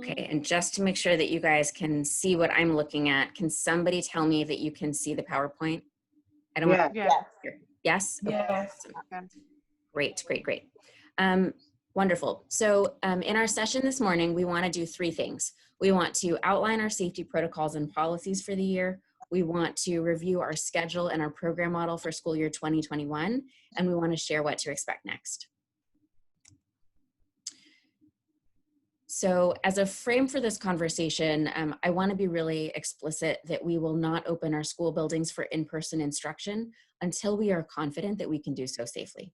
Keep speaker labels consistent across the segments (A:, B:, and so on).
A: Okay, and just to make sure that you guys can see what I'm looking at, can somebody tell me that you can see the PowerPoint? I don't want
B: Yeah.
A: to. Yes? Okay.
B: Yes.
A: Awesome. Great, great, great. Wonderful. So in our session this morning, we want to do three things. We want to outline our safety protocols and policies for the year. We want to review our schedule and our program model for school year 2021, and we want to share what to expect next. So as a frame for this conversation, I want to be really explicit that we will not open our school buildings for in-person instruction until we are confident that we can do so safely.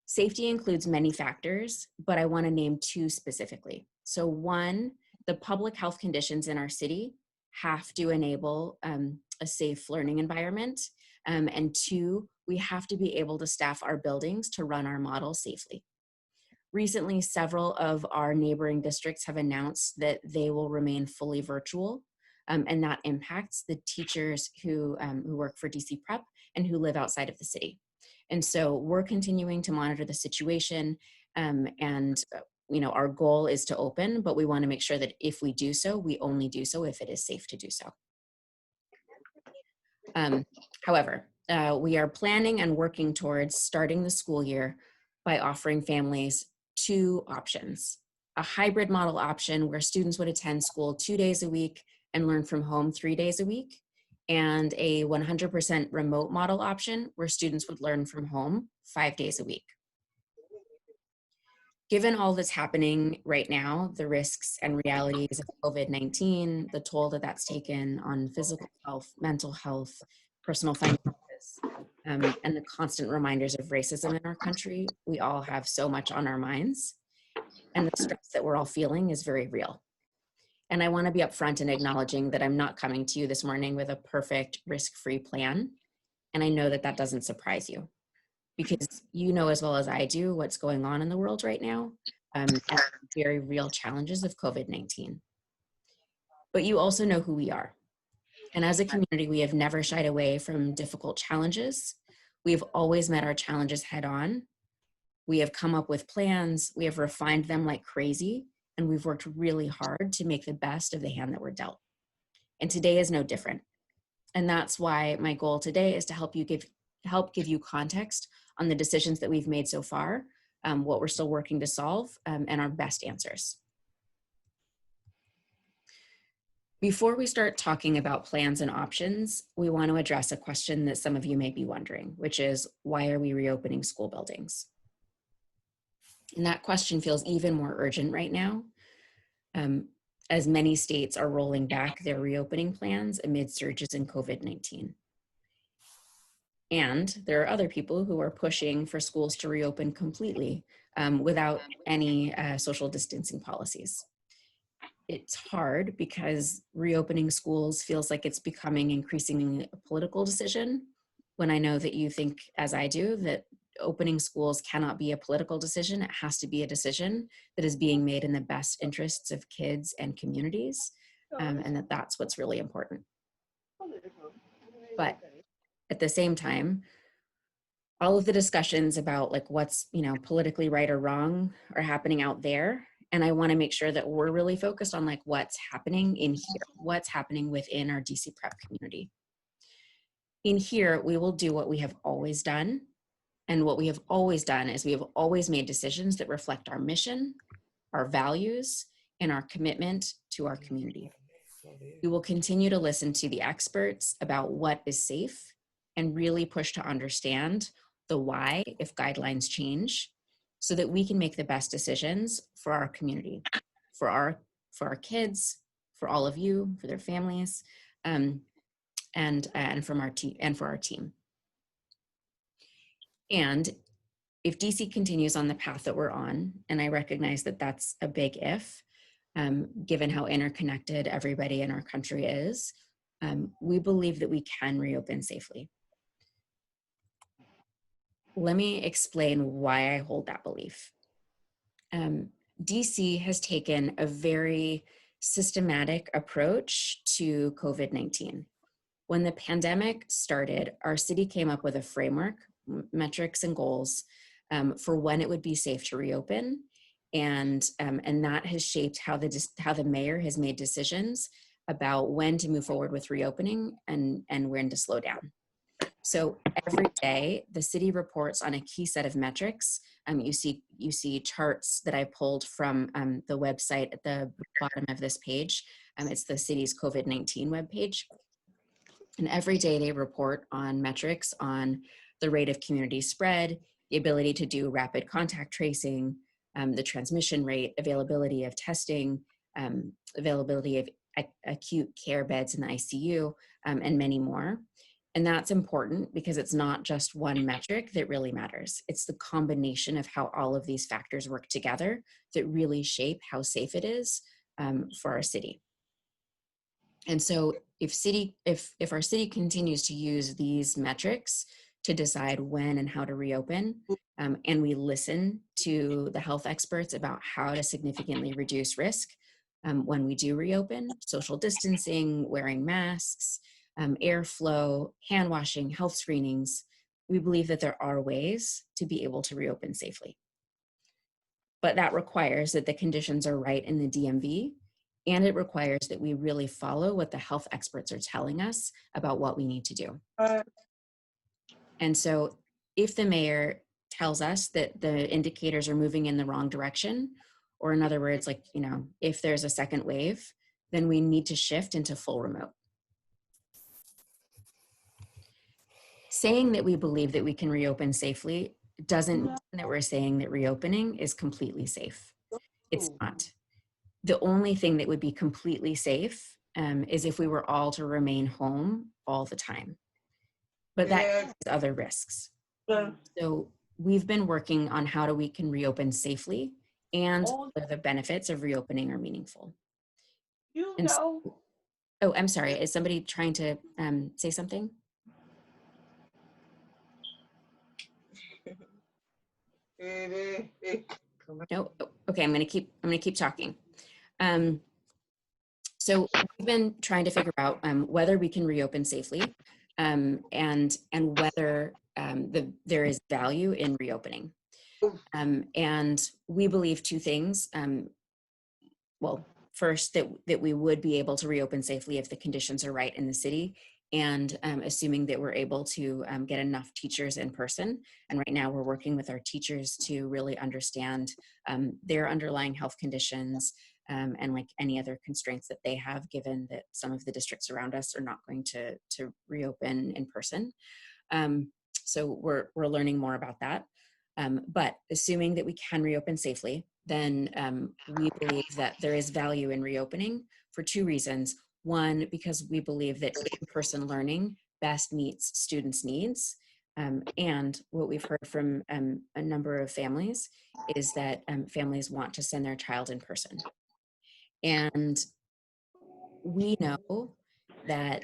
A: Safety includes many factors, but I want to name two specifically. So one, the public health conditions in our city have to enable a safe learning environment. And two, we have to be able to staff our buildings to run our model safely. Recently, several of our neighboring districts have announced that they will remain fully virtual, and that impacts the teachers who work for DC Prep and who live outside of the city. And so we're continuing to monitor the situation, and our goal is to open, but we want to make sure that if we do so, we only do so if it is safe to do so. However, we are planning and working towards starting the school year by offering families two options: a hybrid model option where students would attend school 2 days a week and learn from home 3 days a week, and a 100% remote model option where students would learn from home 5 days a week. Given all that's happening right now, the risks and realities of COVID-19, the toll that that's taken on physical health, mental health, personal finances, and the constant reminders of racism in our country, we all have so much on our minds. And the stress that we're all feeling is very real. And I want to be upfront in acknowledging that I'm not coming to you this morning with a perfect risk-free plan. And I know that that doesn't surprise you, because you know as well as I do what's going on in the world right now, and the very real challenges of COVID-19. But you also know who we are. And as a community, we have never shied away from difficult challenges. We've always met our challenges head on. We have come up with plans, we have refined them like crazy, and we've worked really hard to make the best of the hand that we're dealt. And today is no different. And that's why my goal today is to help give you context on the decisions that we've made so far, what we're still working to solve, and our best answers. Before we start talking about plans and options, we want to address a question that some of you may be wondering, which is, why are we reopening school buildings? And that question feels even more urgent right now, as many states are rolling back their reopening plans amid surges in COVID-19. And there are other people who are pushing for schools to reopen completely without any social distancing policies. It's hard because reopening schools feels like it's becoming increasingly a political decision, when I know that you think, as I do, that opening schools cannot be a political decision. It has to be a decision that is being made in the best interests of kids and communities, and that's what's really important. But at the same time, all of the discussions about like what's politically right or wrong are happening out there. And I want to make sure that we're really focused on like what's happening in here, what's happening within our DC Prep community. In here, we will do what we have always done. And what we have always done is we have always made decisions that reflect our mission, our values, and our commitment to our community. We will continue to listen to the experts about what is safe and really push to understand the why if guidelines change, so that we can make the best decisions for our community, for our kids, for all of you, for their families, and from our team and for our team. And if DC continues on the path that we're on, and I recognize that that's a big if, given how interconnected everybody in our country is, we believe that we can reopen safely. Let me explain why I hold that belief. DC has taken a very systematic approach to COVID-19. When the pandemic started, our city came up with a framework, metrics and goals for when it would be safe to reopen. And that has shaped how the mayor has made decisions about when to move forward with reopening and when to slow down. So every day, the city reports on a key set of metrics. You see charts that I pulled from the website at the bottom of this page. It's the city's COVID-19 webpage. And every day they report on metrics on the rate of community spread, the ability to do rapid contact tracing, the transmission rate, availability of testing, availability of acute care beds in the ICU, and many more. And that's important because it's not just one metric that really matters. It's the combination of how all of these factors work together that really shape how safe it is for our city. And so if our city continues to use these metrics to decide when and how to reopen, and we listen to the health experts about how to significantly reduce risk when we do reopen, social distancing, wearing masks, airflow, hand washing, health screenings, we believe that there are ways to be able to reopen safely. But that requires that the conditions are right in the DMV, and it requires that we really follow what the health experts are telling us about what we need to do. And so if the mayor tells us that the indicators are moving in the wrong direction, or in other words, like, if there's a second wave, then we need to shift into full remote. Saying that we believe that we can reopen safely doesn't mean that we're saying that reopening is completely safe. It's not. The only thing that would be completely safe is if we were all to remain home all the time. But that has other risks. So we've been working on how we can reopen safely and whether the benefits of reopening are meaningful. Oh, I'm sorry. Is somebody trying to say something? No. Okay. I'm gonna keep talking. So we've been trying to figure out whether we can reopen safely, and whether there is value in reopening. And we believe two things. Well, first, that we would be able to reopen safely if the conditions are right in the city, and assuming that we're able to get enough teachers in person. And right now we're working with our teachers to really understand their underlying health conditions, and like any other constraints that they have, given that some of the districts around us are not going to reopen in person. So we're learning more about that. But assuming that we can reopen safely, then we believe that there is value in reopening for two reasons. One, because we believe that in-person learning best meets students' needs. And what we've heard from a number of families is that families want to send their child in person. And we know that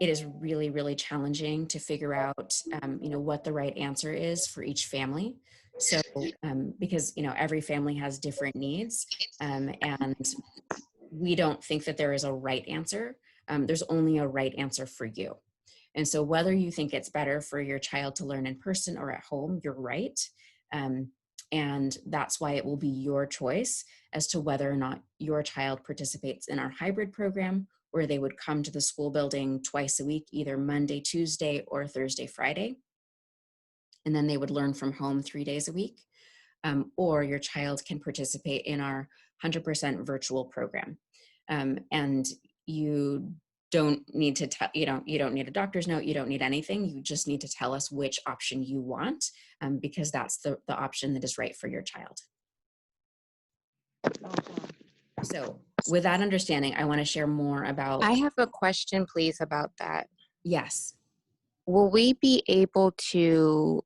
A: it is really, really challenging to figure out, what the right answer is for each family. So, because, every family has different needs, and we don't think that there is a right answer. There's only a right answer for you. And so whether you think it's better for your child to learn in person or at home, you're right. And that's why it will be your choice as to whether or not your child participates in our hybrid program, where they would come to the school building twice a week, either Monday, Tuesday, or Thursday, Friday. And then they would learn from home 3 days a week. Or your child can participate in our 100% virtual program. And you don't need to you don't need a doctor's note, you don't need anything. You just need to tell us which option you want, because that's the option that is right for your child. So with that understanding, I want to share more about.
B: I have a question, please, about that.
A: Yes.
B: Will we be able to,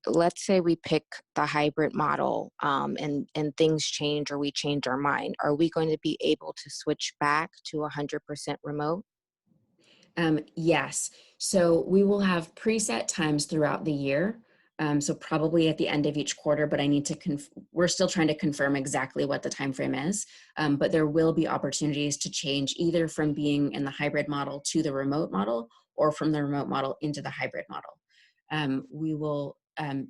B: let's say we pick the hybrid model, and things change or we change our mind, are we going to be able to switch back to 100% remote?
A: Yes. So we will have preset times throughout the year. So probably at the end of each quarter, but I need to we're still trying to confirm exactly what the time frame is. But there will be opportunities to change either from being in the hybrid model to the remote model, or from the remote model into the hybrid model. We will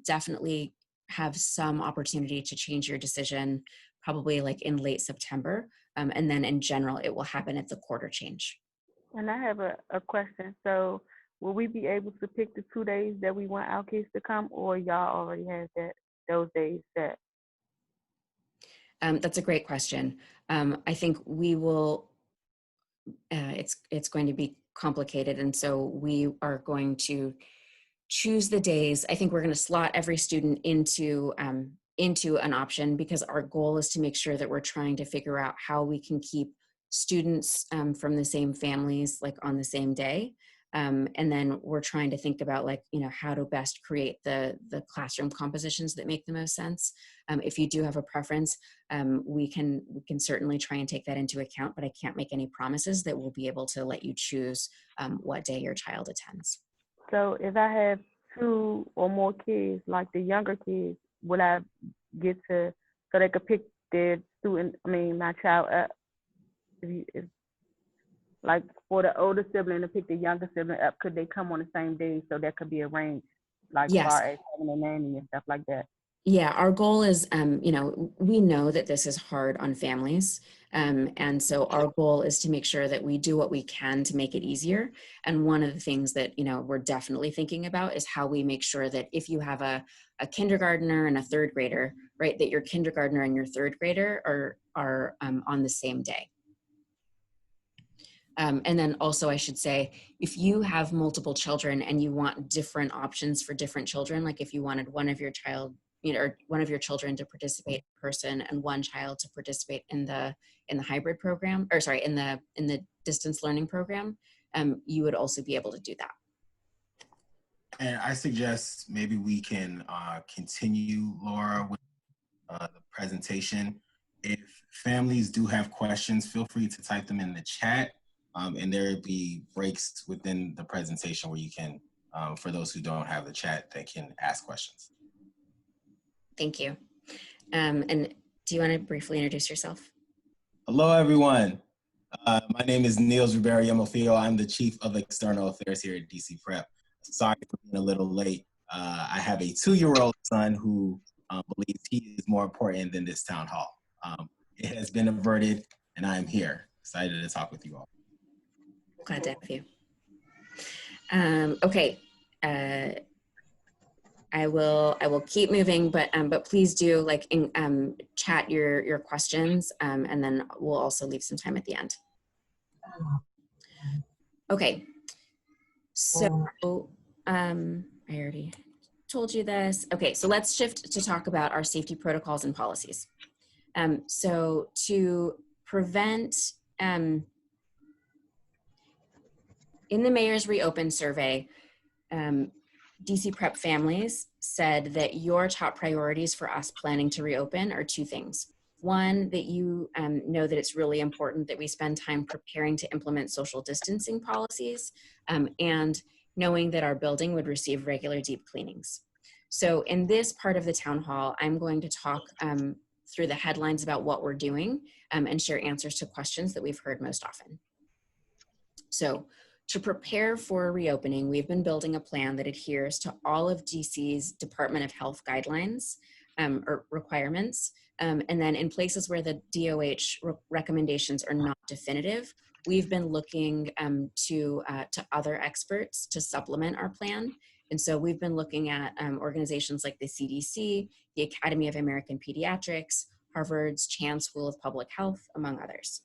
A: definitely have some opportunity to change your decision probably like in late September. And then in general, it will happen at the quarter change.
C: And I have a question. So will we be able to pick the 2 days that we want our kids to come, or y'all already have those days set?
A: That's a great question. I think we will, it's going to be complicated. And so we are going to choose the days. I think we're going to slot every student into an option, because our goal is to make sure that we're trying to figure out how we can keep students from the same families like on the same day. And then we're trying to think about like, how to best create the classroom compositions that make the most sense. If you do have a preference, we can certainly try and take that into account, but I can't make any promises that we'll be able to let you choose what day your child attends.
C: So if I have 2 or more kids, like the younger kids, would I get to, so they could pick my child up? If like for the older sibling to pick the younger sibling up, could they come on the same day so that could be arranged, like
A: Yes.
C: far as having a nanny and stuff like that?
A: Yeah, our goal is, we know that this is hard on families. And so our goal is to make sure that we do what we can to make it easier. And one of the things that, we're definitely thinking about is how we make sure that if you have a kindergartner and a third grader, right, that your kindergartner and your third grader are on the same day. And then also I should say, if you have multiple children and you want different options for different children, like if you wanted one of your children to participate in person and one child to participate in the hybrid program, or sorry, in the distance learning program, you would also be able to do that.
D: And I suggest maybe we can continue, Laura, with the presentation. If families do have questions, feel free to type them in the chat. And there will be breaks within the presentation where you can, for those who don't have the chat, they can ask questions.
A: Thank you. And do you want to briefly introduce yourself?
D: Hello, everyone. My name is Niels Ribera-Yamofio. I'm the Chief of External Affairs here at DC Prep. Sorry for being a little late. I have a 2-year-old son who believes he is more important than this town hall. It has been averted, and I am here, excited to talk with you all.
A: Glad to have you. Okay. I will keep moving, but please do chat your questions, and then we'll also leave some time at the end. Okay, so I already told you this. Okay, so let's shift to talk about our safety protocols and policies. So to prevent, in the Mayor's Reopen survey, DC Prep families said that your top priorities for us planning to reopen are 2 things. One, that you know that it's really important that we spend time preparing to implement social distancing policies, and knowing that our building would receive regular deep cleanings. So in this part of the town hall, I'm going to talk through the headlines about what we're doing, and share answers to questions that we've heard most often. So to prepare for reopening, we've been building a plan that adheres to all of DC's Department of Health guidelines or requirements. And then in places where the DOH recommendations are not definitive, we've been looking to other experts to supplement our plan. And so we've been looking at organizations like the CDC, the Academy of American Pediatrics, Harvard's Chan School of Public Health, among others.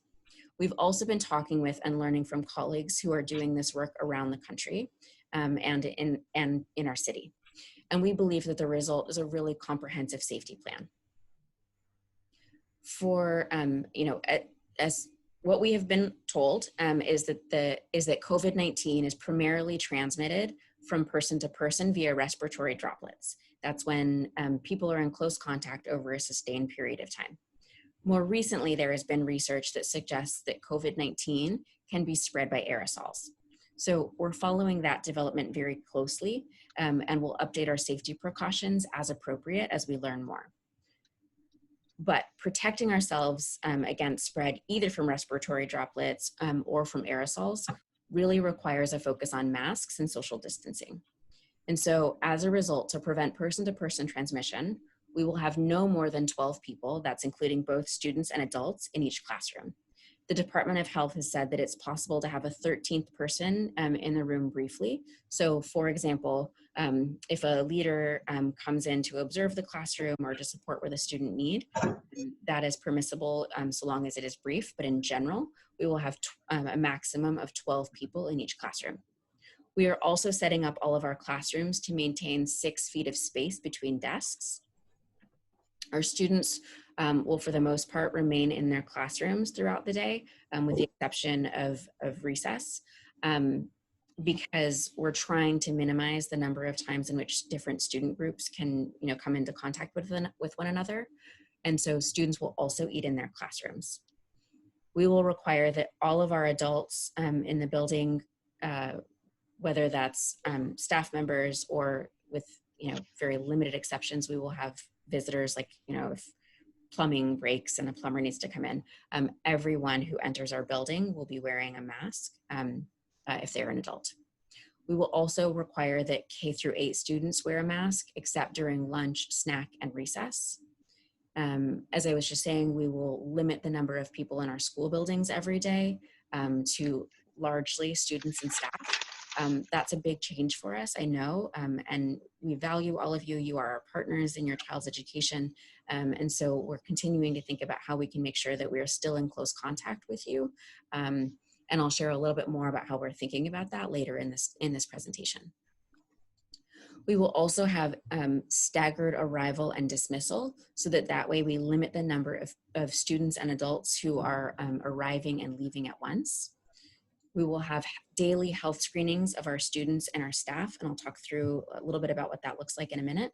A: We've also been talking with and learning from colleagues who are doing this work around the country and in our city. And we believe that the result is a really comprehensive safety plan. For, as what we have been told is that COVID-19 is primarily transmitted from person to person via respiratory droplets. That's when people are in close contact over a sustained period of time. More recently, there has been research that suggests that COVID-19 can be spread by aerosols. So we're following that development very closely, and we'll update our safety precautions as appropriate as we learn more. But protecting ourselves against spread either from respiratory droplets or from aerosols really requires a focus on masks and social distancing. And so as a result, to prevent person-to-person transmission, We will have no more than 12 people, that's including both students and adults, in each classroom. The Department of Health has said that it's possible to have a 13th person in the room briefly. So for example, if a leader comes in to observe the classroom or to support where the student need, that is permissible so long as it is brief, but in general, we will have a maximum of 12 people in each classroom. We are also setting up all of our classrooms to maintain 6 feet of space between desks. Our students will, for the most part, remain in their classrooms throughout the day, with the exception of recess, because we're trying to minimize the number of times in which different student groups can, come into contact with one another. And so students will also eat in their classrooms. We will require that all of our adults in the building, whether that's staff members or with, very limited exceptions, we will have visitors, like, if plumbing breaks and a plumber needs to come in, everyone who enters our building will be wearing a mask if they're an adult. We will also require that K through 8 students wear a mask, except during lunch, snack, and recess. As I was just saying, we will limit the number of people in our school buildings every day to largely students and staff. That's a big change for us, I know, and we value all of you. You are our partners in your child's education, and so we're continuing to think about how we can make sure that we are still in close contact with you. And I'll share a little bit more about how we're thinking about that later in this presentation. We will also have staggered arrival and dismissal, so that way we limit the number of students and adults who are arriving and leaving at once. We will have daily health screenings of our students and our staff, and I'll talk through a little bit about what that looks like in a minute.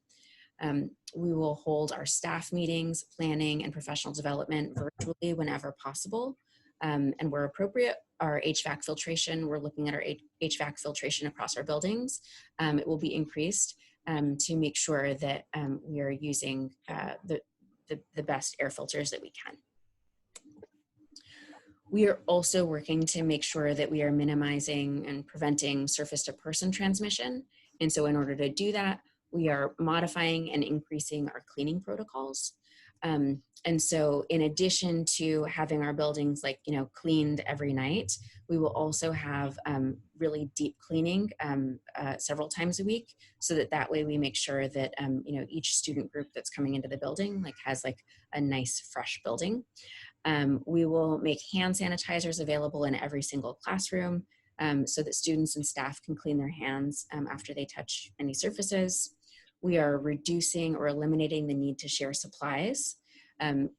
A: We will hold our staff meetings, planning, and professional development virtually whenever possible. And where appropriate, our HVAC filtration, we're looking at our HVAC filtration across our buildings. It will be increased to make sure that we are using the best air filters that we can. We are also working to make sure that we are minimizing and preventing surface-to-person transmission. And so in order to do that, we are modifying and increasing our cleaning protocols. And so in addition to having our buildings cleaned every night, we will also have really deep cleaning several times a week, so that way we make sure that each student group that's coming into the building has a nice fresh building. We will make hand sanitizers available in every single classroom so that students and staff can clean their hands after they touch any surfaces. We are reducing or eliminating the need to share supplies.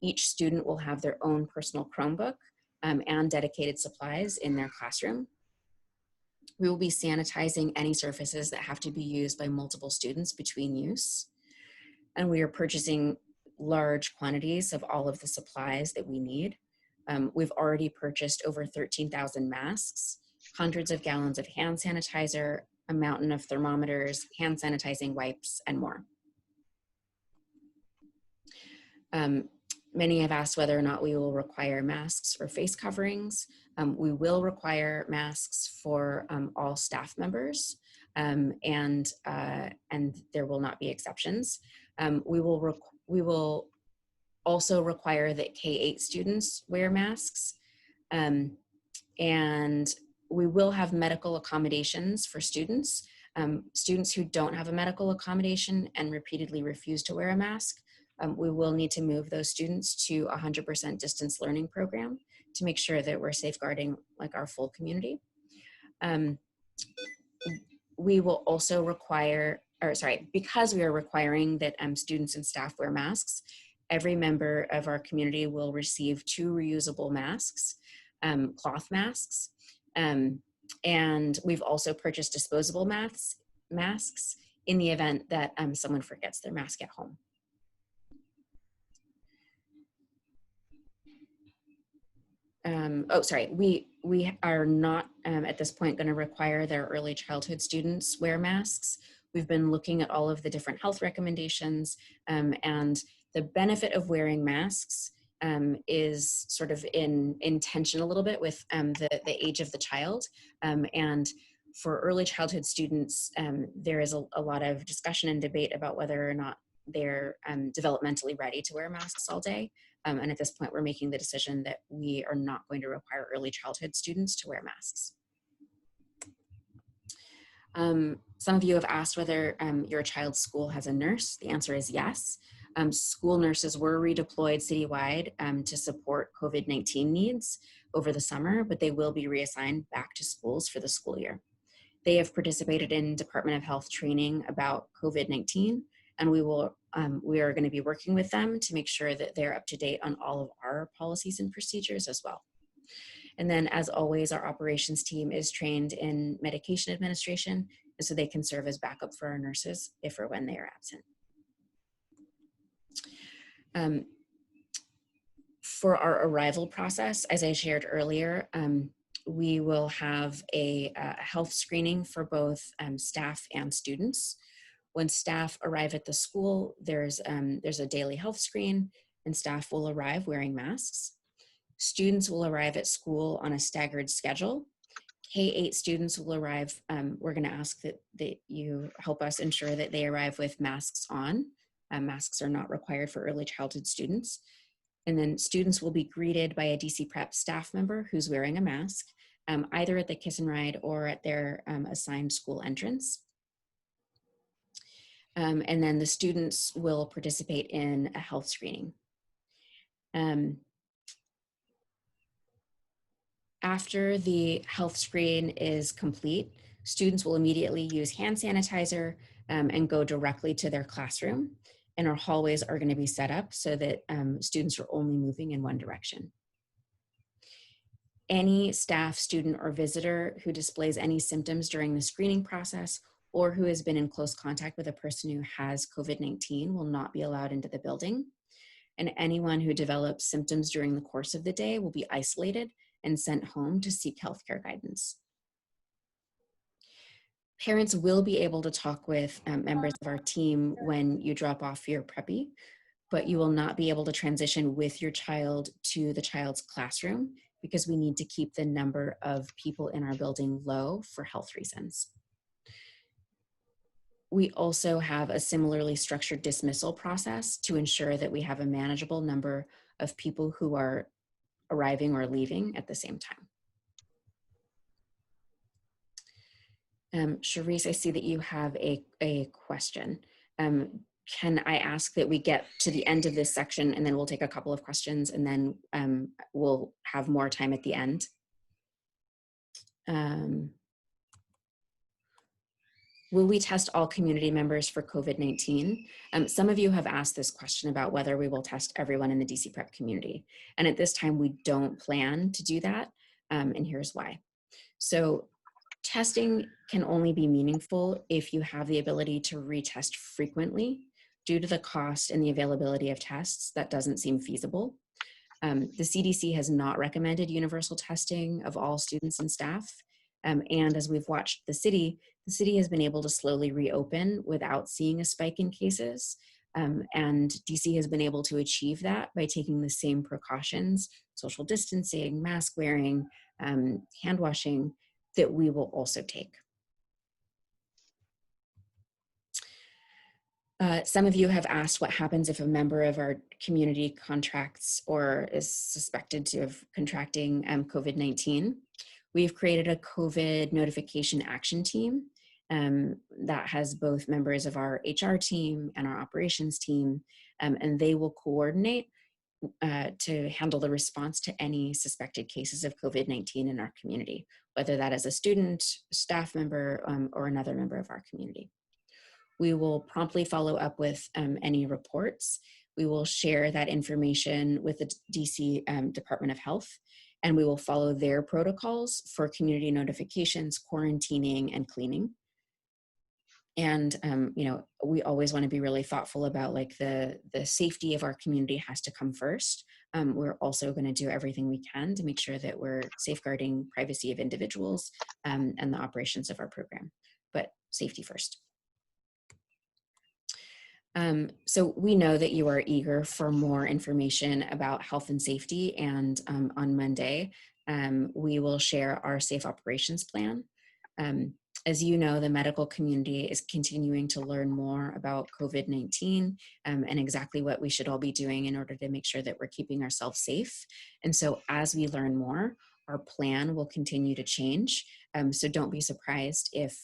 A: Each student will have their own personal Chromebook and dedicated supplies in their classroom. We will be sanitizing any surfaces that have to be used by multiple students between use. And we are purchasing large quantities of all of the supplies that we need. We've already purchased over 13,000 masks, hundreds of gallons of hand sanitizer, a mountain of thermometers, hand sanitizing wipes, and more. Many have asked whether or not we will require masks or face coverings. We will require masks for all staff members, and there will not be exceptions. We will also require that K-8 students wear masks, and we will have medical accommodations for students. Students who don't have a medical accommodation and repeatedly refuse to wear a mask, we will need to move those students to a 100% distance learning program to make sure that we're safeguarding our full community. We will also require, because we are requiring that students and staff wear masks, every member of our community will receive 2 reusable masks, cloth masks. And we've also purchased disposable masks in the event that someone forgets their mask at home. We are not at this point going to require their early childhood students wear masks. We've been looking at all of the different health recommendations, and the benefit of wearing masks is sort of in tension a little bit with the age of the child. And for early childhood students, there is a lot of discussion and debate about whether or not they're developmentally ready to wear masks all day. And at this point, we're making the decision that we are not going to require early childhood students to wear masks. Some of you have asked whether your child's school has a nurse. The answer is yes. School nurses were redeployed citywide to support COVID-19 needs over the summer, but they will be reassigned back to schools for the school year. They have participated in Department of Health training about COVID-19, and we are going to be working with them to make sure that they're up to date on all of our policies and procedures as well. And then, as always, our operations team is trained in medication administration, and so they can serve as backup for our nurses if or when they are absent. For our arrival process, as I shared earlier, we will have a health screening for both staff and students. When staff arrive at the school, there's a daily health screen, and staff will arrive wearing masks. Students will arrive at school on a staggered schedule. K-8 students will arrive. We're going to ask that you help us ensure that they arrive with masks on. Masks are not required for early childhood students. And then students will be greeted by a DC Prep staff member who's wearing a mask, either at the kiss and ride or at their assigned school entrance. And then the students will participate in a health screening. After the health screen is complete, students will immediately use hand sanitizer and go directly to their classroom. And our hallways are going to be set up so that students are only moving in one direction. Any staff, student, or visitor who displays any symptoms during the screening process or who has been in close contact with a person who has COVID-19 will not be allowed into the building. And anyone who develops symptoms during the course of the day will be isolated and sent home to seek healthcare guidance. Parents will be able to talk with members of our team when you drop off your preppy, but you will not be able to transition with your child to the child's classroom because we need to keep the number of people in our building low for health reasons. We also have a similarly structured dismissal process to ensure that we have a manageable number of people who are arriving or leaving at the same time. Charisse, I see that you have a question. Can I ask that we get to the end of this section and then we'll take a couple of questions and then we'll have more time at the end? Will we test all community members for COVID-19? Some of you have asked this question about whether we will test everyone in the DC Prep community. And at this time, we don't plan to do that. And here's why. So testing can only be meaningful if you have the ability to retest frequently. Due to the cost and the availability of tests, that doesn't seem feasible. The CDC has not recommended universal testing of all students and staff. And as we've watched the city has been able to slowly reopen without seeing a spike in cases. And DC has been able to achieve that by taking the same precautions, social distancing, mask wearing, hand washing, that we will also take. Some of you have asked what happens if a member of our community contracts or is suspected to have contracting COVID-19. We've created a COVID notification action team that has both members of our HR team and our operations team, and they will coordinate to handle the response to any suspected cases of COVID-19 in our community, whether that is a student, staff member, or another member of our community. We will promptly follow up with any reports. We will share that information with the DC Department of Health, and we will follow their protocols for community notifications, quarantining, and cleaning. And you know, we always want to be really thoughtful about like the safety of our community has to come first. We're also going to do everything we can to make sure that we're safeguarding privacy of individuals and the operations of our program, but safety first. So we know that you are eager for more information about health and safety, and on Monday, we will share our safe operations plan. As you know, the medical community is continuing to learn more about COVID-19 and exactly what we should all be doing in order to make sure that we're keeping ourselves safe. And so as we learn more, our plan will continue to change. So don't be surprised if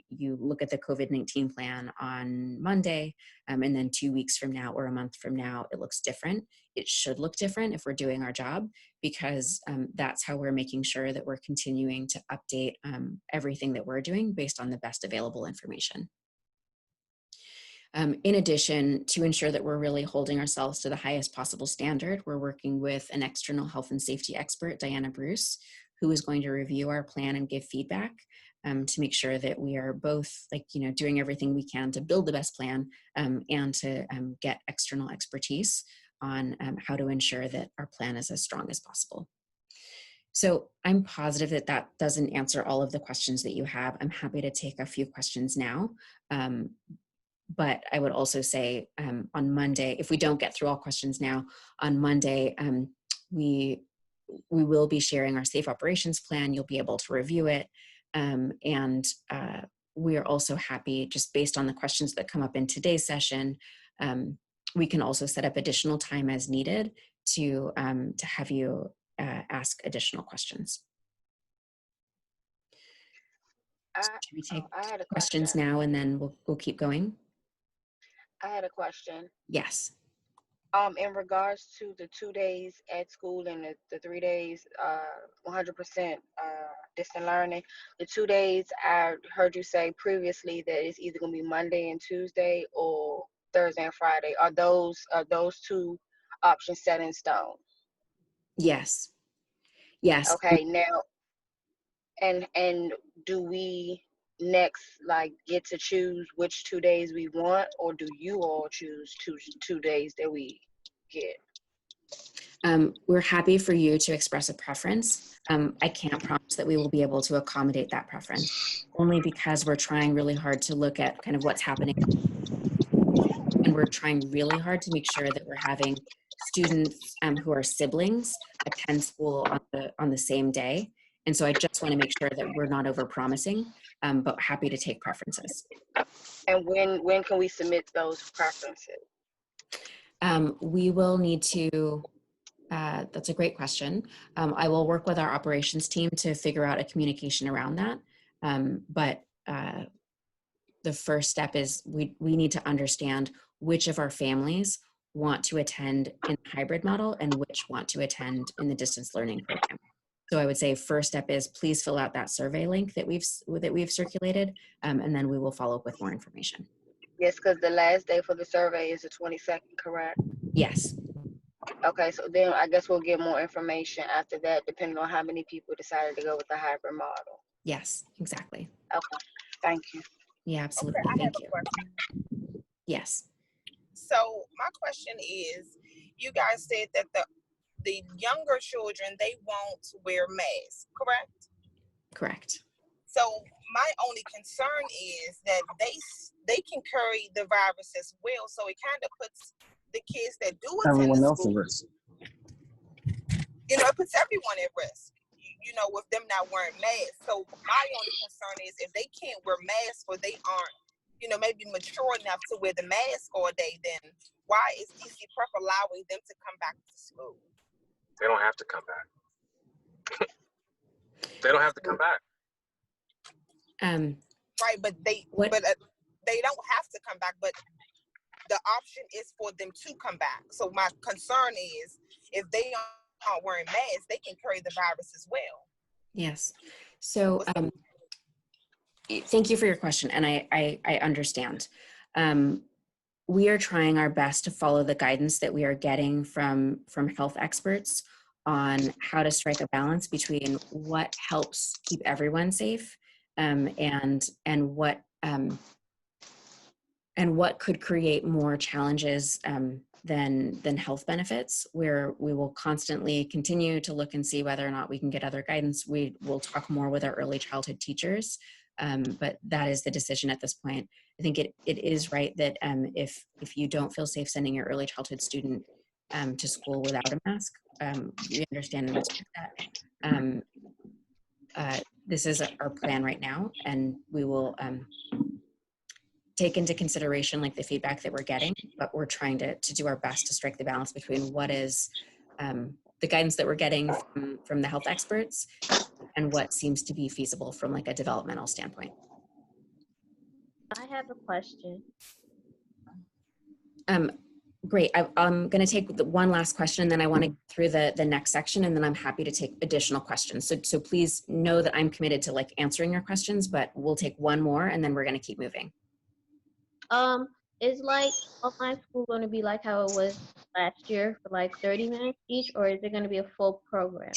A: you look at the COVID-19 plan on Monday, and then 2 weeks from now or a month from now, it looks different. It should look different if we're doing our job, because that's how we're making sure that we're continuing to update everything that we're doing based on the best available information. In addition, to ensure that we're really holding ourselves to the highest possible standard, we're working with an external health and safety expert, Diana Bruce, who is going to review our plan and give feedback to make sure that we are both doing everything we can to build the best plan and to get external expertise on how to ensure that our plan is as strong as possible. So I'm positive that that doesn't answer all of the questions that you have. I'm happy to take a few questions now. But I would also say on Monday, if we don't get through all questions now, on Monday, we will be sharing our safe operations plan. You'll be able to review it. We are also happy, just based on the questions that come up in today's session, we can also set up additional time as needed to have you ask additional questions. Should we take questions now and then we'll keep going?
B: I had a question.
A: Yes.
B: In regards to the 2 days at school and the 3 days 100% distant learning, the 2 days I heard you say previously that it's either going to be Monday and Tuesday or Thursday and Friday. Are those two options set in stone?
A: Yes. Yes.
B: Okay. Now, and do we next get to choose which 2 days we want, or do you all choose two days that we get?
A: We're happy for you to express a preference. I can't promise that we will be able to accommodate that preference, only because we're trying really hard to look at kind of what's happening. And we're trying really hard to make sure that we're having students who are siblings attend school on the same day. And so I just want to make sure that we're not overpromising, but happy to take preferences.
B: And when can we submit those preferences?
A: We will need to, that's a great question. I will work with our operations team to figure out a communication around that. But the first step is we need to understand which of our families want to attend in the hybrid model and which want to attend in the distance learning program. So I would say first step is please fill out that survey link that we've circulated, and then we will follow up with more information.
B: Yes, because the last day for the survey is the 22nd, correct?
A: Yes.
B: Okay, so then I guess we'll get more information after that, depending on how many people decided to go with the hybrid model.
A: Yes, exactly.
B: Okay, thank you.
A: Yeah, absolutely.
E: Okay,
A: Thank you.
E: Question.
A: Yes.
E: So my question is, you guys said that the younger children, they won't wear masks, correct?
A: Correct.
E: So my only concern is that they can carry the virus as well. So it kind of puts the kids that do attend
F: Everyone
E: the
F: else at
E: school,
F: risk.
E: it puts everyone at risk, with them not wearing masks. So my only concern is if they can't wear masks or they aren't, maybe mature enough to wear the mask all day, then why is DC Prep allowing them to come back to school?
F: They don't have to come back. They don't have to come back.
E: Right, but they don't have to come back, but the option is for them to come back. So my concern is if they aren't wearing masks, they can carry the virus as well.
A: Yes. So thank you for your question, and I understand. We are trying our best to follow the guidance that we are getting from health experts on how to strike a balance between what helps keep everyone safe and what could create more challenges than health benefits, where we will constantly continue to look and see whether or not we can get other guidance. We will talk more with our early childhood teachers, but that is the decision at this point. I think it is right that if you don't feel safe sending your early childhood student to school without a mask, we understand and respect that. this is our plan right now, and we will take into consideration like the feedback that we're getting, but we're trying to do our best to strike the balance between what is the guidance that we're getting from the health experts and what seems to be feasible from like a developmental standpoint.
G: I have a question.
A: Great. I'm going to take one last question, and then I want to get through the next section, and then I'm happy to take additional questions. So please know that I'm committed to like answering your questions, but we'll take one more, and then we're going to keep moving.
G: Is like online school going to be like how it was last year for like 30 minutes each, or is it going to be a full program?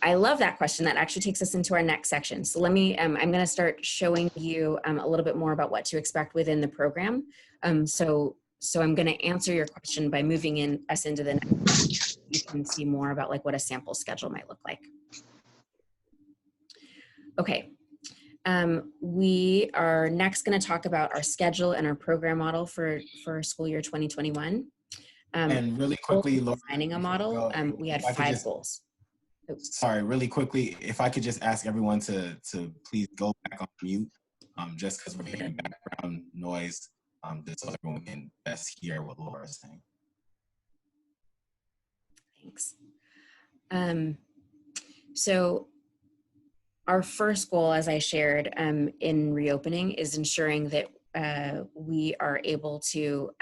A: I love that question. That actually takes us into our next section. So let me, I'm going to start showing you a little bit more about what to expect within the program. So I'm going to answer your question by moving us into the next. You can see more about like what a sample schedule might look like. Okay. We are next going to talk about our schedule and our program model for school year 2021.
D: And really quickly, Laura,
A: designing a model, we had 5 goals.
D: Sorry, really quickly, if I could just ask everyone to please go back on mute, just because we're hearing background noise, just so everyone can best hear what Laura is saying.
A: Thanks. So our first goal, as I shared in reopening, is ensuring that we are able to,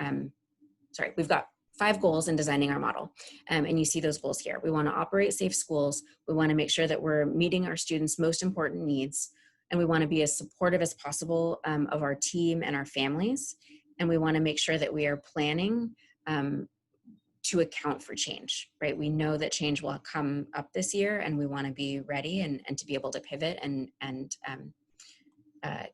A: we've got 5 goals in designing our model. And you see those goals here. We want to operate safe schools. We want to make sure that we're meeting our students' most important needs. And we want to be as supportive as possible of our team and our families. And we want to make sure that we are planning to account for change, right? We know that change will come up this year, and we want to be ready and to be able to pivot and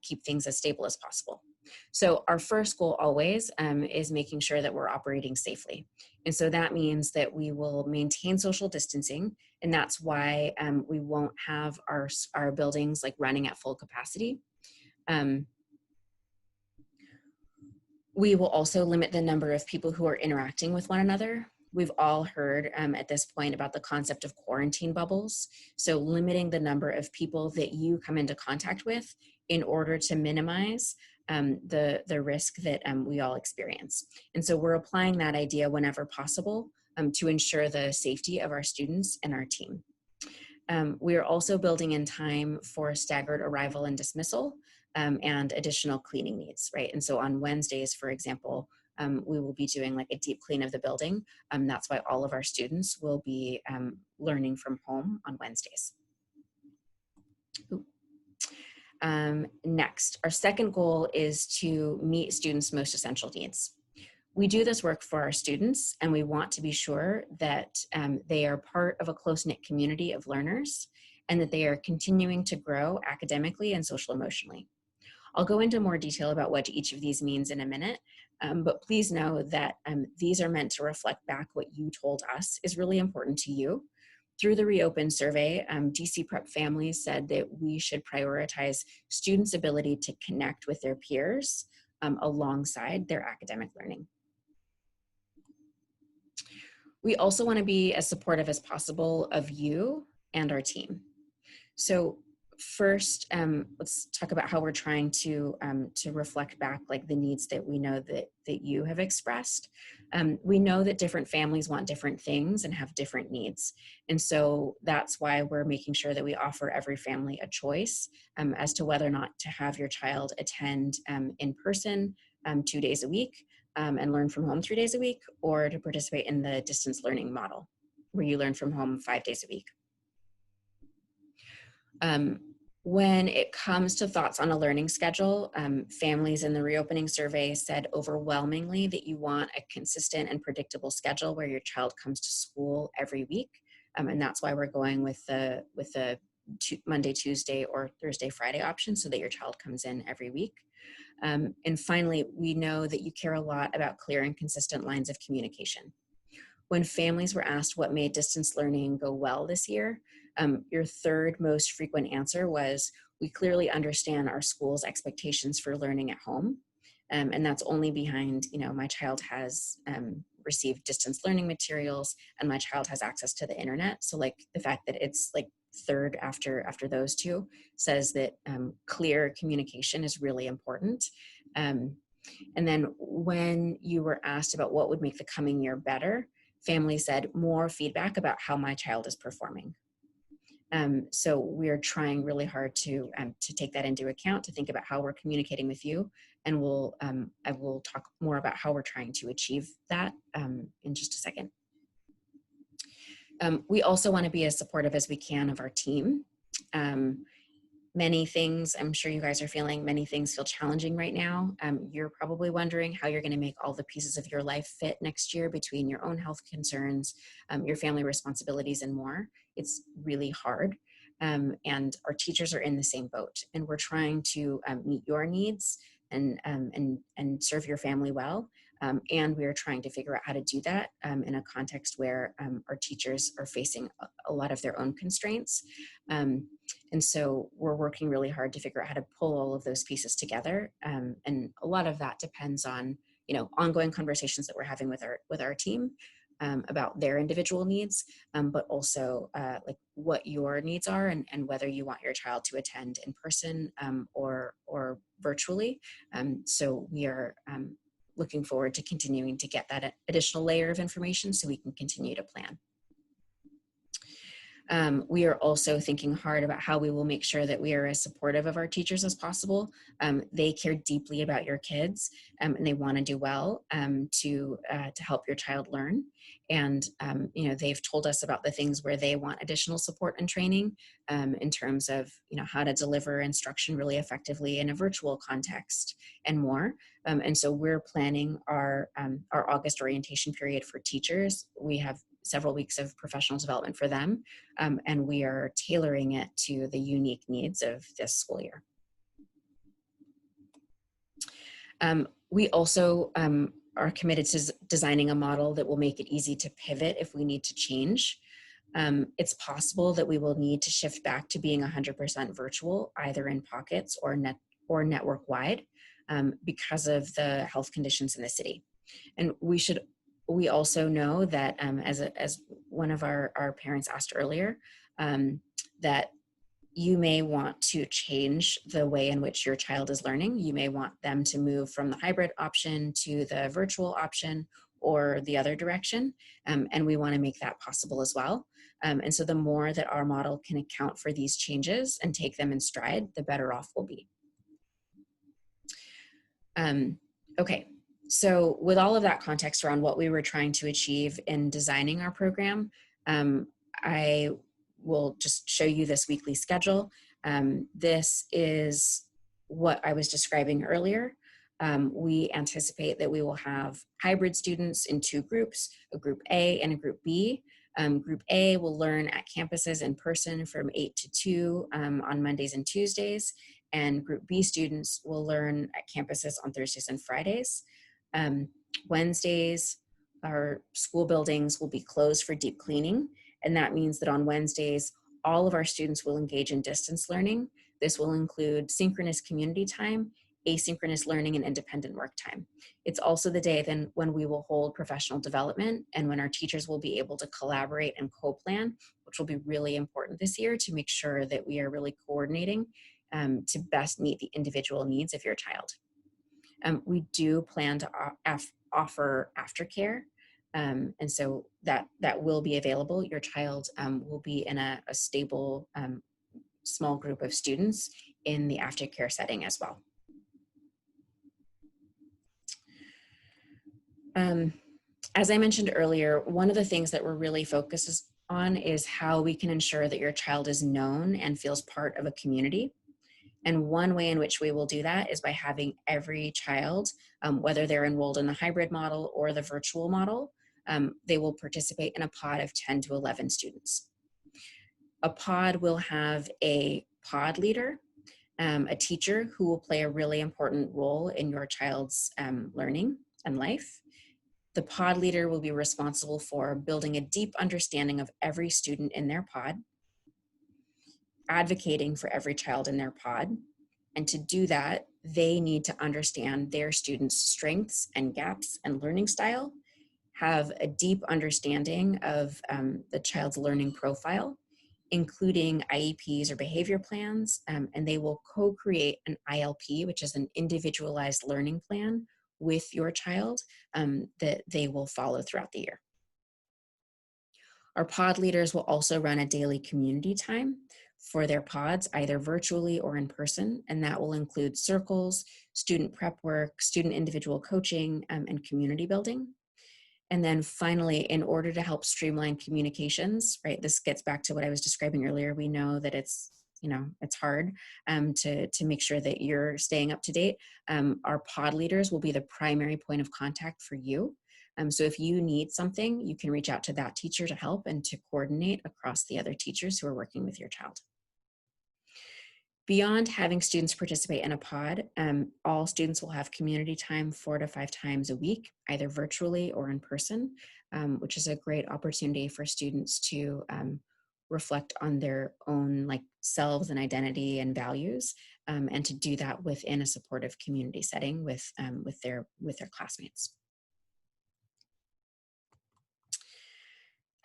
A: keep things as stable as possible. So our first goal always is making sure that we're operating safely. And so that means that we will maintain social distancing, and that's why we won't have our buildings like running at full capacity. We will also limit the number of people who are interacting with one another. We've all heard at this point about the concept of quarantine bubbles. So limiting the number of people that you come into contact with in order to minimize the risk that we all experience. And so we're applying that idea whenever possible to ensure the safety of our students and our team. We are also building in time for staggered arrival and dismissal and additional cleaning needs, right? And so on Wednesdays, for example, we will be doing like a deep clean of the building. That's why all of our students will be learning from home on Wednesdays. Next, our second goal is to meet students' most essential needs. We do this work for our students, and we want to be sure that they are part of a close-knit community of learners and that they are continuing to grow academically and social emotionally. I'll go into more detail about what each of these means in a minute, but please know that these are meant to reflect back what you told us is really important to you. Through the Reopen survey, DC Prep families said that we should prioritize students' ability to connect with their peers alongside their academic learning. We also want to be as supportive as possible of you and our team. So first, let's talk about how we're trying to reflect back like the needs that we know that you have expressed. We know that different families want different things and have different needs. And so that's why we're making sure that we offer every family a choice as to whether or not to have your child attend in person 2 days a week and learn from home 3 days a week, or to participate in the distance learning model where you learn from home 5 days a week. When it comes to thoughts on a learning schedule, families in the reopening survey said overwhelmingly that you want a consistent and predictable schedule where your child comes to school every week. And that's why we're going with the Monday, Tuesday, or Thursday, Friday option so that your child comes in every week. And finally, we know that you care a lot about clear and consistent lines of communication. When families were asked what made distance learning go well this year, your third most frequent answer was, we clearly understand our school's expectations for learning at home. And that's only behind, my child has receive distance learning materials, and my child has access to the internet. So like the fact that it's like third after those two says that clear communication is really important. And then when you were asked about what would make the coming year better, family said more feedback about how my child is performing. So we're trying really hard to take that into account, to think about how we're communicating with you, and I will talk more about how we're trying to achieve that in just a second. We also want to be as supportive as we can of our team. Many things, I'm sure you guys are feeling, many things feel challenging right now. You're probably wondering how you're going to make all the pieces of your life fit next year between your own health concerns, your family responsibilities, and more. It's really hard. And our teachers are in the same boat, and we're trying to meet your needs and serve your family well. And we are trying to figure out how to do that in a context where our teachers are facing a lot of their own constraints. And so we're working really hard to figure out how to pull all of those pieces together. And a lot of that depends on, ongoing conversations that we're having with our team about their individual needs, but also like what your needs are and whether you want your child to attend in person or virtually. So we are looking forward to continuing to get that additional layer of information so we can continue to plan. We are also thinking hard about how we will make sure that we are as supportive of our teachers as possible. They care deeply about your kids and they want to do well to help your child learn. And they've told us about the things where they want additional support and training in terms of how to deliver instruction really effectively in a virtual context and more. And so we're planning our August orientation period for teachers. We have several weeks of professional development for them, and we are tailoring it to the unique needs of this school year. We also are committed to designing a model that will make it easy to pivot if we need to change. It's possible that we will need to shift back to being 100% virtual, either in pockets or network-wide, because of the health conditions in the city. And we also know that as one of our parents asked earlier, that you may want to change the way in which your child is learning. You may want them to move from the hybrid option to the virtual option or the other direction. And we want to make that possible as well. And so the more that our model can account for these changes and take them in stride, the better off we'll be. Okay. So with all of that context around what we were trying to achieve in designing our program, I will just show you this weekly schedule. This is what I was describing earlier. We anticipate that we will have hybrid students in two groups, a group A and a group B. Group A will learn at campuses in person from 8 to 2 on Mondays and Tuesdays, and group B students will learn at campuses on Thursdays and Fridays. Wednesdays, our school buildings will be closed for deep cleaning, and that means that on Wednesdays, all of our students will engage in distance learning. This will include synchronous community time, asynchronous learning, and independent work time. It's also the day then when we will hold professional development and when our teachers will be able to collaborate and co-plan, which will be really important this year to make sure that we are really coordinating to best meet the individual needs of your child. We do plan to offer aftercare, and so that will be available. Your child will be in a stable small group of students in the aftercare setting as well. As I mentioned earlier, one of the things that we're really focused on is how we can ensure that your child is known and feels part of a community. And one way in which we will do that is by having every child, whether they're enrolled in the hybrid model or the virtual model, they will participate in a pod of 10 to 11 students. A pod will have a pod leader, a teacher who will play a really important role in your child's learning and life. The pod leader will be responsible for building a deep understanding of every student in their pod, advocating for every child in their pod. And to do that, they need to understand their students' strengths and gaps and learning style, have a deep understanding of the child's learning profile, including IEPs or behavior plans, and they will co-create an ILP, which is an individualized learning plan with your child that they will follow throughout the year. Our pod leaders will also run a daily community time for their pods, either virtually or in person, and that will include circles, student prep work, student individual coaching, and community building. And then finally, in order to help streamline communications, right, this gets back to what I was describing earlier. We know that it's hard to make sure that you're staying up to date. Our pod leaders will be the primary point of contact for you. So if you need something, you can reach out to that teacher to help and to coordinate across the other teachers who are working with your child. Beyond having students participate in a pod, all students will have community time 4 to 5 times a week, either virtually or in person, which is a great opportunity for students to reflect on their own selves and identity and values, and to do that within a supportive community setting with their classmates.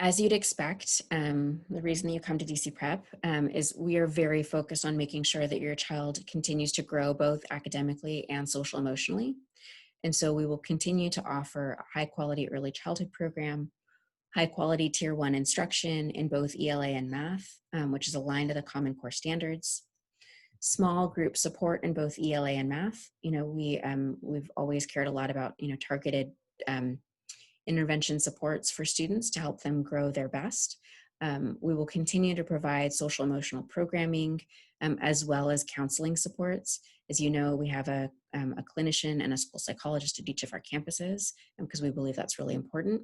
A: As you'd expect, the reason that you come to DC Prep is we are very focused on making sure that your child continues to grow both academically and social emotionally. And so we will continue to offer a high quality early childhood program, high quality tier 1 instruction in both ELA and math, which is aligned to the Common Core standards. Small group support in both ELA and math. We've always cared a lot about targeted intervention supports for students to help them grow their best. We will continue to provide social emotional programming as well as counseling supports. As you know, we have a clinician and a school psychologist at each of our campuses because we believe that's really important.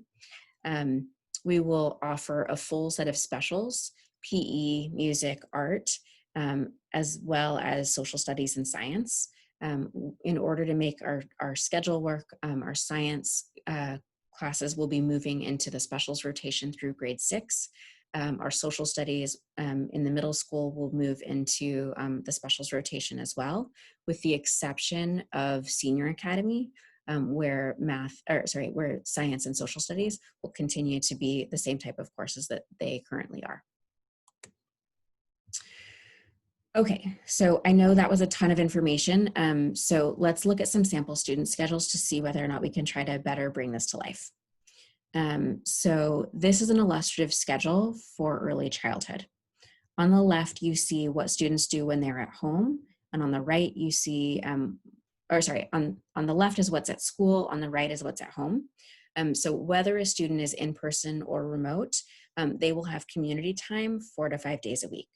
A: We will offer a full set of specials, PE, music, art, as well as social studies and science. In order to make our schedule work, our science classes will be moving into the specials rotation through grade 6. Our social studies in the middle school will move into the specials rotation as well, with the exception of senior academy, where science and social studies will continue to be the same type of courses that they currently are. Okay, so I know that was a ton of information. So let's look at some sample student schedules to see whether or not we can try to better bring this to life. So this is an illustrative schedule for early childhood. On the left, you see what students do when they're at home. And on the right, you see, on the left is what's at school, on the right is what's at home. So whether a student is in person or remote, they will have community time 4 to 5 days a week.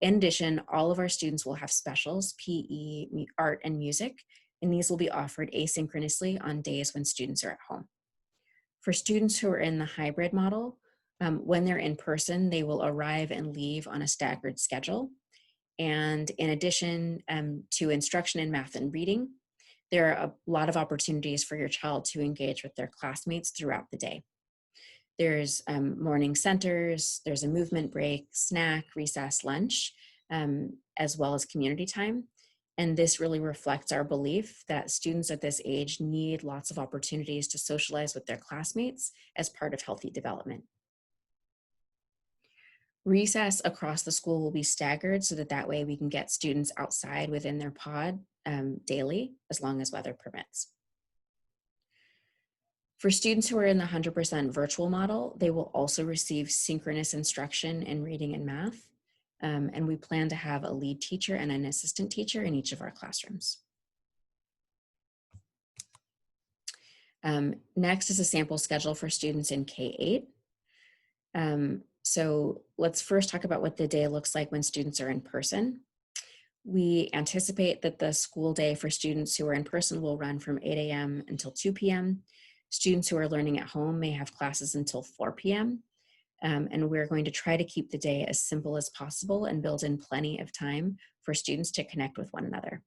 A: In addition, all of our students will have specials, PE, art, and music, and these will be offered asynchronously on days when students are at home. For students who are in the hybrid model, when they're in person, they will arrive and leave on a staggered schedule. And in addition to instruction in math and reading, there are a lot of opportunities for your child to engage with their classmates throughout the day. There's morning centers, there's a movement break, snack, recess, lunch, as well as community time. And this really reflects our belief that students at this age need lots of opportunities to socialize with their classmates as part of healthy development. Recess across the school will be staggered so that way we can get students outside within their pod daily, as long as weather permits. For students who are in the 100% virtual model, they will also receive synchronous instruction in reading and math. And we plan to have a lead teacher and an assistant teacher in each of our classrooms. Next is a sample schedule for students in K-8. So let's first talk about what the day looks like when students are in person. We anticipate that the school day for students who are in person will run from 8 a.m. until 2 p.m. Students who are learning at home may have classes until 4 p.m. And we're going to try to keep the day as simple as possible and build in plenty of time for students to connect with one another.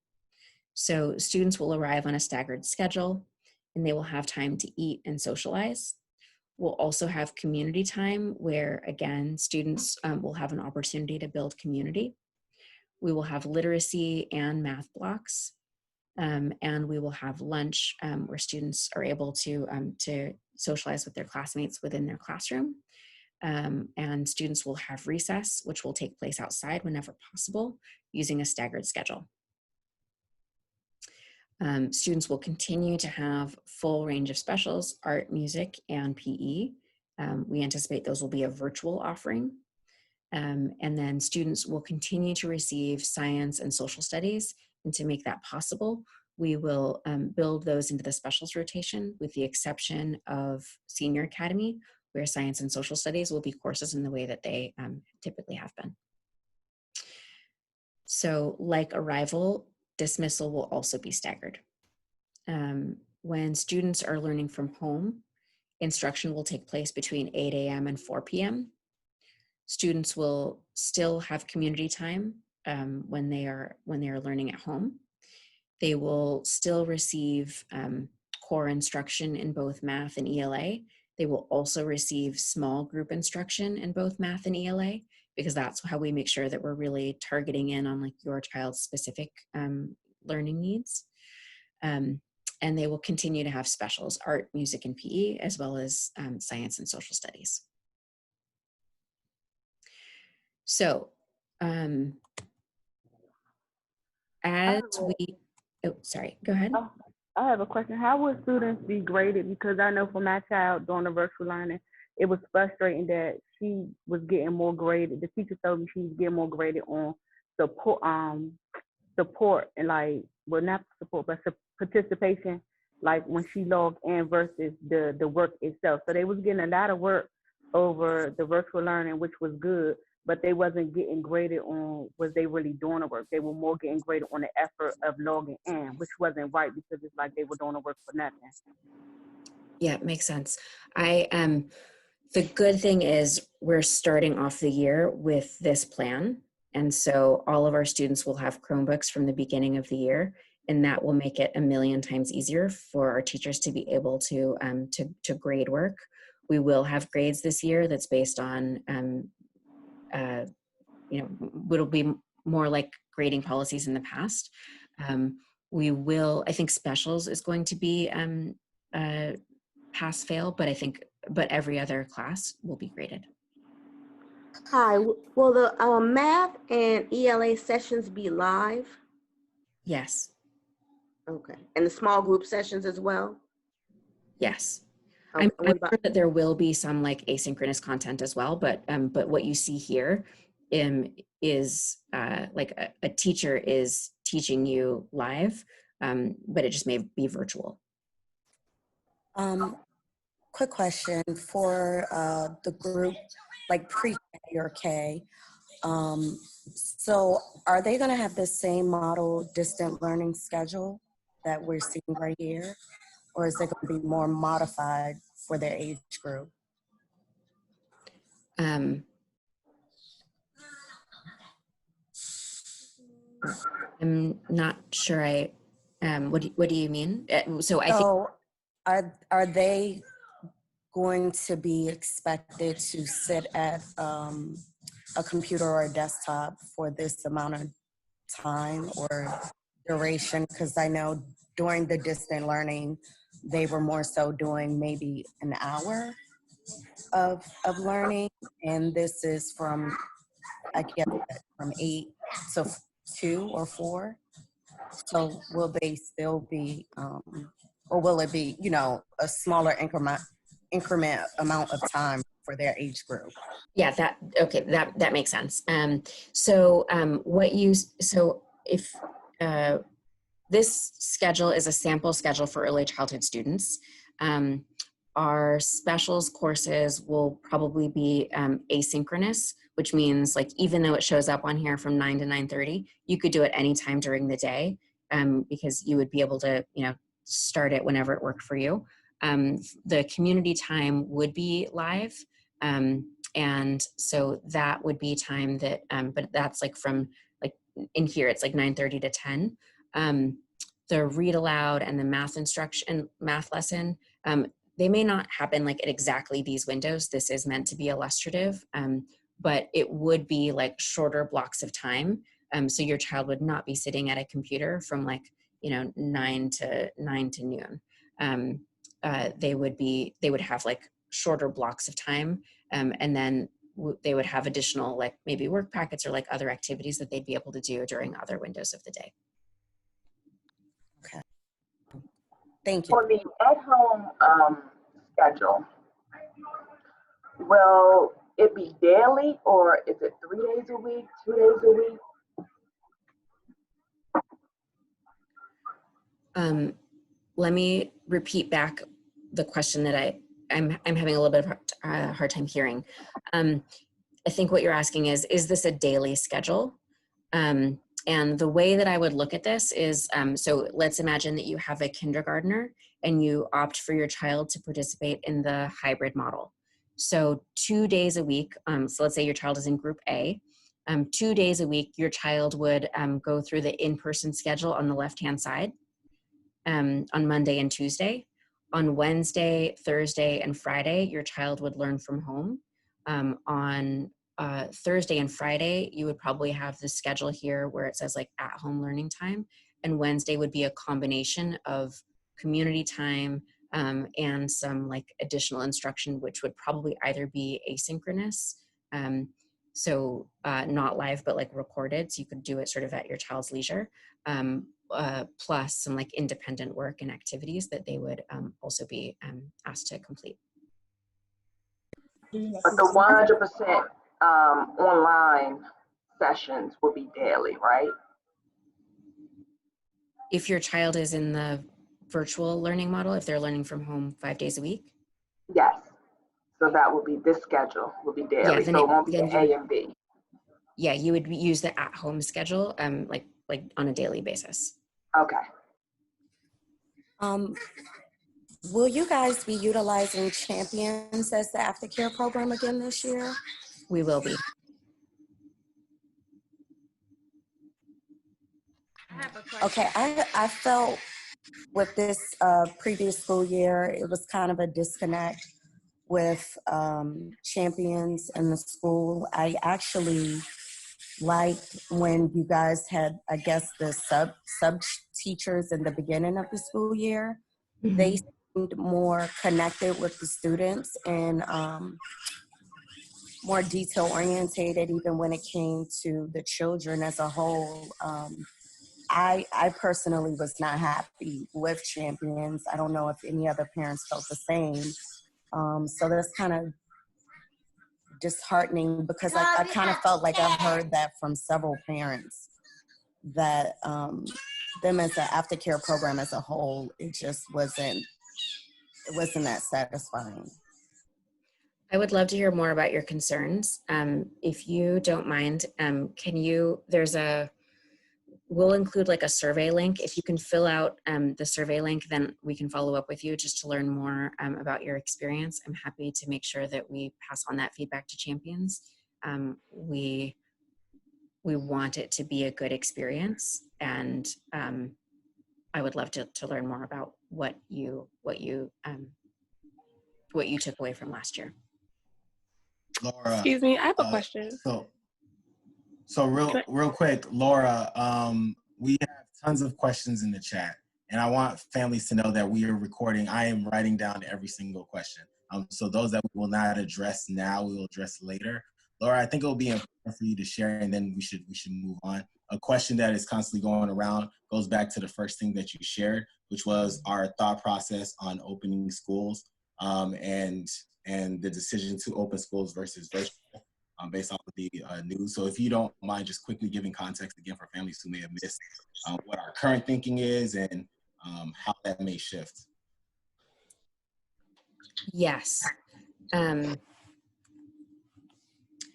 A: So students will arrive on a staggered schedule and they will have time to eat and socialize. We'll also have community time where, again, students will have an opportunity to build community. We will have literacy and math blocks. And we will have lunch where students are able to socialize with their classmates within their classroom. And students will have recess, which will take place outside whenever possible, using a staggered schedule. Students will continue to have full range of specials, art, music, and PE. We anticipate those will be a virtual offering. And then students will continue to receive science and social studies. And to make that possible, we will build those into the specials rotation, with the exception of Senior Academy, where science and social studies will be courses in the way that they typically have been. So like arrival, dismissal will also be staggered. When students are learning from home, instruction will take place between 8 a.m. and 4 p.m. Students will still have community time when they are learning at home. They will still receive core instruction in both math and ELA. They will also receive small group instruction in both math and ELA, because that's how we make sure that we're really targeting in on like your child's specific learning needs. And they will continue to have specials, art, music, and PE, as well as science and social studies. So as we, oh, sorry, go ahead.
C: I have a question. How would students be graded? Because I know for my child during the virtual learning, it was frustrating that she was getting more graded. The teacher told me she was getting more graded on support and like, well, not support, but participation, like when she logged in versus the work itself. So they was getting a lot of work over the virtual learning, which was good, but they wasn't getting graded on was they really doing the work. They were more getting graded on the effort of logging in, which wasn't right, because it's like they were doing the work for nothing.
A: Yeah, it makes sense. The good thing is we're starting off the year with this plan. And so all of our students will have Chromebooks from the beginning of the year, and that will make it a million times easier for our teachers to be able to grade work. We will have grades this year that's based on, it'll be more like grading policies in the past. We will, I think specials is going to be pass fail, but every other class will be graded.
H: Hi, will the math and ELA sessions be live?
A: Yes.
H: Okay, and the small group sessions as well?
A: Yes.
H: Okay.
A: I'm sure that there will be some like asynchronous content as well, but what you see here is like a teacher is teaching you live, but it just may be virtual.
I: Quick question for the group, like pre-K or K. So are they gonna have the same model distant learning schedule that we're seeing right here? Or is it gonna be more modified for their age group?
A: I'm not sure what do you mean? So I think
I: are they going to be expected to sit at a computer or a desktop for this amount of time or duration? Because I know during the distant learning, they were more so doing maybe an hour of learning, and this is from, I guess, from 8 to 2 or 4. So will they still be, or will it be, a smaller increment amount of time for their age group?
A: Yeah, that makes sense. If this schedule is a sample schedule for early childhood students, our specials courses will probably be asynchronous, which means like even though it shows up on here from 9 to 9:30, you could do it anytime during the day, because you would be able to start it whenever it worked for you. The community time would be live, and so that would be time that, but that's like from like in here it's like 9:30 to 10. The read aloud and the math lesson, they may not happen like at exactly these windows. This is meant to be illustrative, but it would be like shorter blocks of time. So your child would not be sitting at a computer from like 9 to noon. they would have like shorter blocks of time, and then they would have additional like maybe work packets or like other activities that they'd be able to do during other windows of the day.
I: Okay. Thank you.
J: For the at-home schedule, will it be daily or is it 3 days a week, 2 days a week?
A: Let me repeat back the question that I'm having a little bit of a hard time hearing. I think what you're asking is this a daily schedule? And the way that I would look at this is, so let's imagine that you have a kindergartner and you opt for your child to participate in the hybrid model. So 2 days a week, so let's say your child is in group A, 2 days a week, your child would go through the in-person schedule on the left-hand side on Monday and Tuesday. On Wednesday, Thursday, and Friday, your child would learn from home. On Thursday and Friday, you would probably have the schedule here where it says like at-home learning time, and Wednesday would be a combination of community time and some like additional instruction, which would probably either be asynchronous, so not live, but like recorded, so you could do it sort of at your child's leisure, plus some like independent work and activities that they would also be asked to complete.
J: But the 100% online sessions will be daily, right?
A: If your child is in the virtual learning model, if they're learning from home 5 days a week?
J: Yes. So that will be, this schedule will be daily.
A: Yeah,
J: So it won't be an A and B.
A: Yeah, you would use the at-home schedule like on a daily basis.
J: Okay.
I: Will you guys be utilizing Champions as the aftercare program again this year?
A: We will be.
I: Okay, I felt with this previous school year, it was kind of a disconnect with Champions in the school. I actually liked when you guys had, I guess, the sub teachers in the beginning of the school year. Mm-hmm. They seemed more connected with the students and more detail orientated, even when it came to the children as a whole. I personally was not happy with Champions. I don't know if any other parents felt the same. So that's kind of disheartening because I kind of felt like I heard that from several parents that them as an aftercare program as a whole, it just wasn't that satisfying.
A: I would love to hear more about your concerns. If you don't mind, we'll include like a survey link. If you can fill out the survey link, then we can follow up with you just to learn more about your experience. I'm happy to make sure that we pass on that feedback to Champions. We want it to be a good experience, and I would love to learn more about what you took away from last year.
D: Laura,
K: excuse me, I have a question.
D: So real quick, Laura, we have tons of questions in the chat, and I want families to know that we are recording. I am writing down every single question. So those that we will not address now, we will address later. Laura, I think it will be important for you to share, and then we should move on. A question that is constantly going around goes back to the first thing that you shared, which was our thought process on opening schools and the decision to open schools versus virtual. Based off of the news. So if you don't mind just quickly giving context again for families who may have missed what our current thinking is and how that may shift.
A: Yes.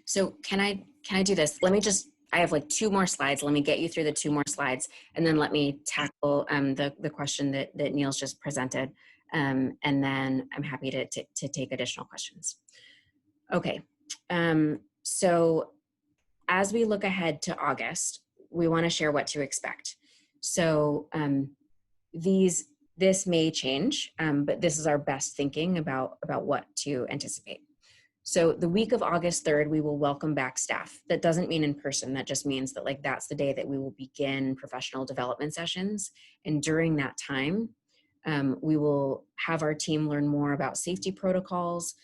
A: So can I do this? I have like 2 more slides. Let me get you through the 2 more slides, and then let me tackle the question that Neil's just presented. And then I'm happy to take additional questions. Okay. So as we look ahead to August, we want to share what to expect. So this may change, but this is our best thinking about what to anticipate. So the week of August 3rd, we will welcome back staff. That doesn't mean in person. That just means that that's the day that we will begin professional development sessions. And during that time, We will have our team learn more about safety protocols,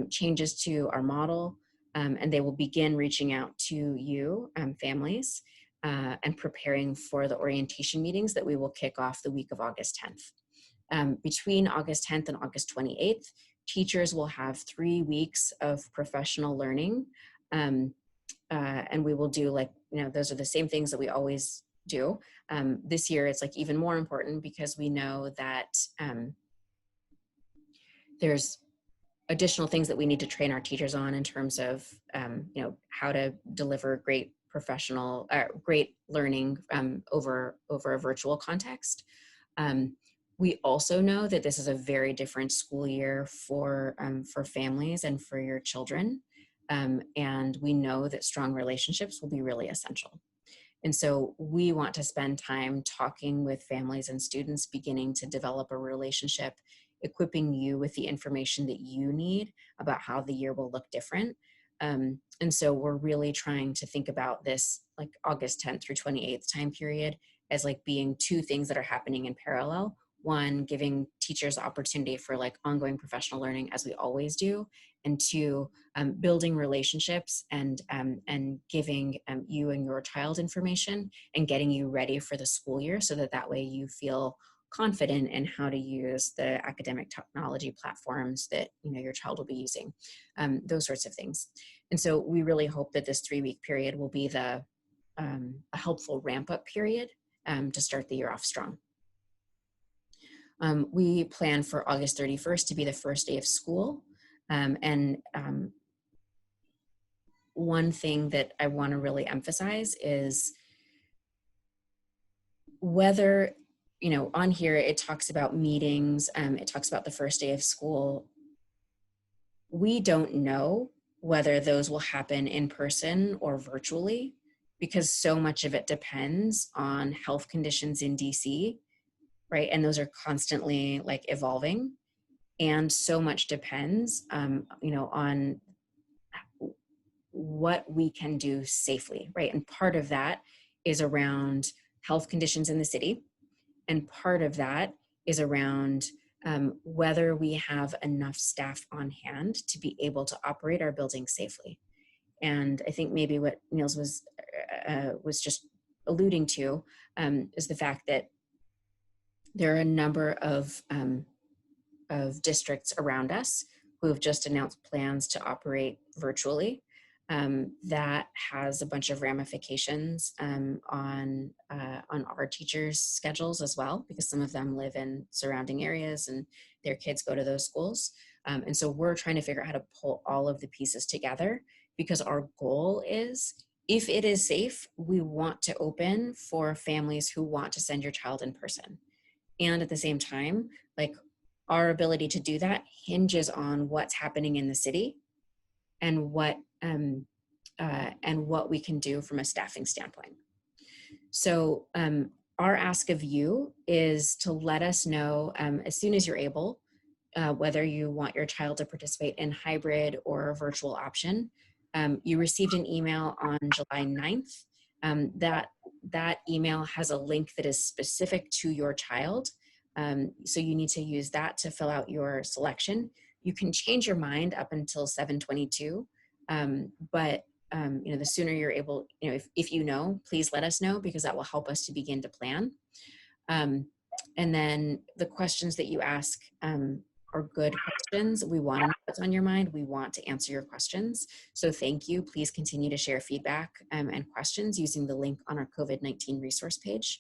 A: changes to our model, and they will begin reaching out to you, families, and preparing for the orientation meetings that we will kick off the week of August 10th. Between August 10th and August 28th, teachers will have 3 weeks of professional learning, and we will do, like, those are the same things that we always do. This year it's like even more important because we know that there's additional things that we need to train our teachers on in terms of how to deliver great great learning over a virtual context. We also know that this is a very different school year for families and for your children, and we know that strong relationships will be really essential. And so we want to spend time talking with families and students, beginning to develop a relationship, equipping you with the information that you need about how the year will look different. And so we're really trying to think about this, like August 10th through 28th time period, as like being 2 things that are happening in parallel. One, giving teachers opportunity for like ongoing professional learning, as we always do, and 2, building relationships and giving you and your child information and getting you ready for the school year, so that way you feel confident in how to use the academic technology platforms that your child will be using, those sorts of things. And so we really hope that this 3-week period will be a helpful ramp-up period to start the year off strong. We plan for August 31st to be the first day of school. One thing that I want to really emphasize is whether, on here it talks about meetings, it talks about the first day of school. We don't know whether those will happen in person or virtually, because so much of it depends on health conditions in DC, right? And those are constantly like evolving. And so much depends, on what we can do safely, right? And part of that is around health conditions in the city. And part of that is around whether we have enough staff on hand to be able to operate our building safely. And I think maybe what Niels was just alluding to is the fact that there are a number of districts around us who have just announced plans to operate virtually. That has a bunch of ramifications on our teachers' schedules as well, because some of them live in surrounding areas and their kids go to those schools. And so we're trying to figure out how to pull all of the pieces together, because our goal is, if it is safe, we want to open for families who want to send your child in person. And at the same time, like, our ability to do that hinges on what's happening in the city and what we can do from a staffing standpoint. So our ask of you is to let us know as soon as you're able, whether you want your child to participate in hybrid or a virtual option. You received an email on July 9th. That email has a link that is specific to your child. So you need to use that to fill out your selection. You can change your mind up until 7/22, but the sooner you're able, if you know, please let us know, because that will help us to begin to plan. And then the questions that you ask are good questions. We want to know what's on your mind. We want to answer your questions. So thank you. Please continue to share feedback and questions using the link on our COVID-19 resource page.